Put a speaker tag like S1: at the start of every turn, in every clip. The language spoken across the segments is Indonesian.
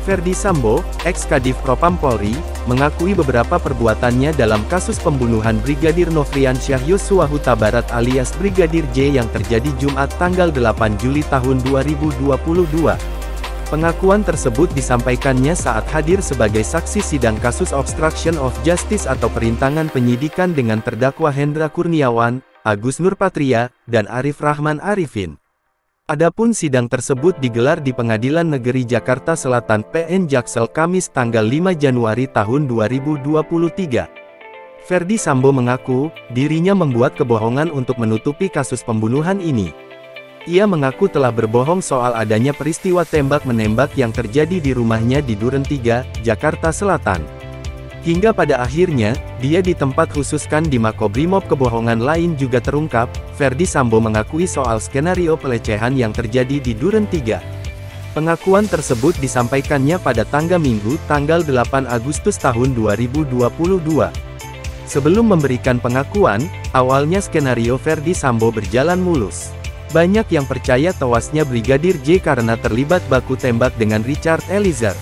S1: Ferdy Sambo, ex-Kadif Propam Polri, mengakui beberapa perbuatannya dalam kasus pembunuhan Brigadir Nofriansyah Yosua Huta Barat alias Brigadir J yang terjadi Jumat tanggal 8 Juli tahun 2022. Pengakuan tersebut disampaikannya saat hadir sebagai saksi sidang kasus obstruction of justice atau perintangan penyidikan dengan terdakwa Hendra Kurniawan, Agus Nurpatria, dan Arif Rahman Arifin. Adapun sidang tersebut digelar di Pengadilan Negeri Jakarta Selatan PN Jaksel Kamis tanggal 5 Januari tahun 2023. Ferdy Sambo mengaku, dirinya membuat kebohongan untuk menutupi kasus pembunuhan ini. Ia mengaku telah berbohong soal adanya peristiwa tembak-menembak yang terjadi di rumahnya di Duren 3, Jakarta Selatan. Hingga pada akhirnya, dia di tempat khususkan di Makobrimob. Kebohongan lain juga terungkap. Ferdy Sambo mengakui soal skenario pelecehan yang terjadi di Duren 3. Pengakuan tersebut disampaikannya pada tanggal Minggu, tanggal 8 Agustus tahun 2022. Sebelum memberikan pengakuan, awalnya skenario Ferdy Sambo berjalan mulus. Banyak yang percaya tewasnya Brigadir J karena terlibat baku tembak dengan Richard Eliezer.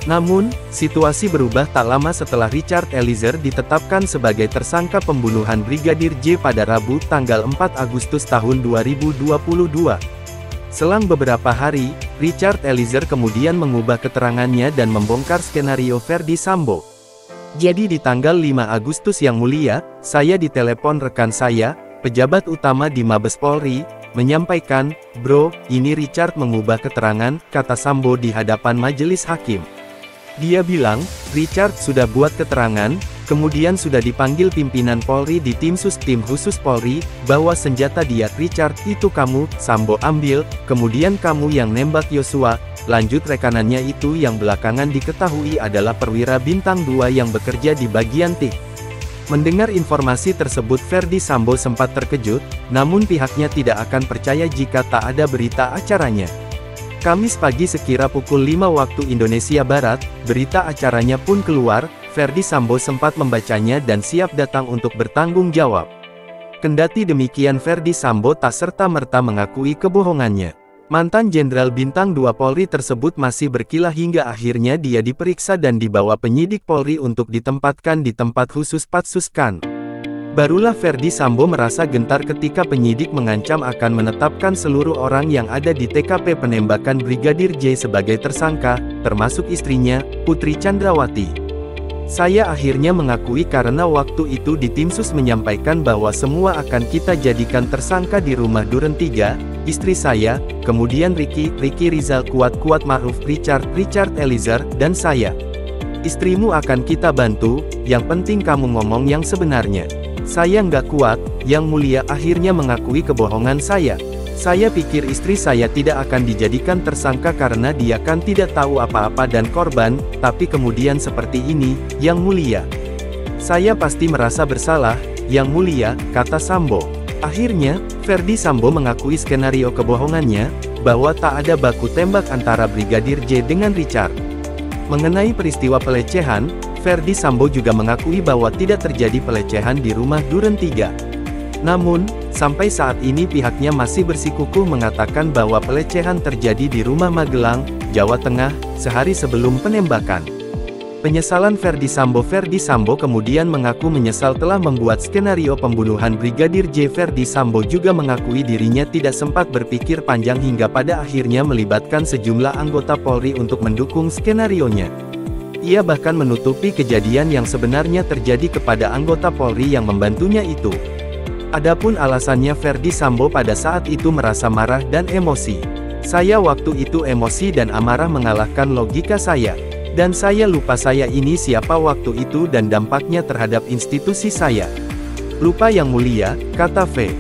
S1: Namun, situasi berubah tak lama setelah Richard Eliezer ditetapkan sebagai tersangka pembunuhan Brigadir J pada Rabu tanggal 4 Agustus tahun 2022. Selang beberapa hari, Richard Eliezer kemudian mengubah keterangannya dan membongkar skenario Ferdy Sambo. Jadi di tanggal 5 Agustus yang mulia, saya ditelepon rekan saya, pejabat utama di Mabes Polri, menyampaikan, "Bro, ini Richard mengubah keterangan," kata Sambo di hadapan majelis hakim. Dia bilang, Richard sudah buat keterangan, kemudian sudah dipanggil pimpinan Polri di tim khusus Polri, bawa senjata dia. Richard, itu kamu, Sambo ambil, kemudian kamu yang nembak Yosua, lanjut rekanannya itu yang belakangan diketahui adalah perwira bintang 2 yang bekerja di bagian TIK. Mendengar informasi tersebut Ferdy Sambo sempat terkejut, namun pihaknya tidak akan percaya jika tak ada berita acaranya. Kamis pagi sekira pukul 5 waktu Indonesia Barat, berita acaranya pun keluar. Ferdy Sambo sempat membacanya dan siap datang untuk bertanggung jawab. Kendati demikian Ferdy Sambo tak serta-merta mengakui kebohongannya. Mantan Jenderal Bintang 2 Polri tersebut masih berkilah hingga akhirnya dia diperiksa dan dibawa penyidik Polri untuk ditempatkan di tempat khusus Patsuskan. Barulah Ferdy Sambo merasa gentar ketika penyidik mengancam akan menetapkan seluruh orang yang ada di TKP penembakan Brigadir J sebagai tersangka, termasuk istrinya, Putri Chandrawati. Saya akhirnya mengakui karena waktu itu di tim sus menyampaikan bahwa semua akan kita jadikan tersangka di rumah Duren 3, istri saya, kemudian Ricky Rizal Kuat Ma'ruf Richard Eliezer, dan saya. Istrimu akan kita bantu, yang penting kamu ngomong yang sebenarnya. Saya nggak kuat, Yang Mulia akhirnya mengakui kebohongan saya. Saya pikir istri saya tidak akan dijadikan tersangka karena dia kan tidak tahu apa-apa dan korban, tapi kemudian seperti ini, Yang Mulia. Saya pasti merasa bersalah, Yang Mulia, kata Sambo. Akhirnya, Ferdy Sambo mengakui skenario kebohongannya, bahwa tak ada baku tembak antara Brigadir J dengan Richard. Mengenai peristiwa pelecehan, Ferdy Sambo juga mengakui bahwa tidak terjadi pelecehan di rumah Duren 3. Namun, sampai saat ini pihaknya masih bersikukuh mengatakan bahwa pelecehan terjadi di rumah Magelang, Jawa Tengah, sehari sebelum penembakan. Penyesalan Ferdy Sambo kemudian mengaku menyesal telah membuat skenario pembunuhan Brigadir J. Ferdy Sambo juga mengakui dirinya tidak sempat berpikir panjang hingga pada akhirnya melibatkan sejumlah anggota Polri untuk mendukung skenarionya. Ia bahkan menutupi kejadian yang sebenarnya terjadi kepada anggota Polri yang membantunya itu. Adapun alasannya Ferdy Sambo pada saat itu merasa marah dan emosi. Saya waktu itu emosi dan amarah mengalahkan logika saya. Dan saya lupa saya ini siapa waktu itu dan dampaknya terhadap institusi saya. Lupa Yang Mulia, kata V.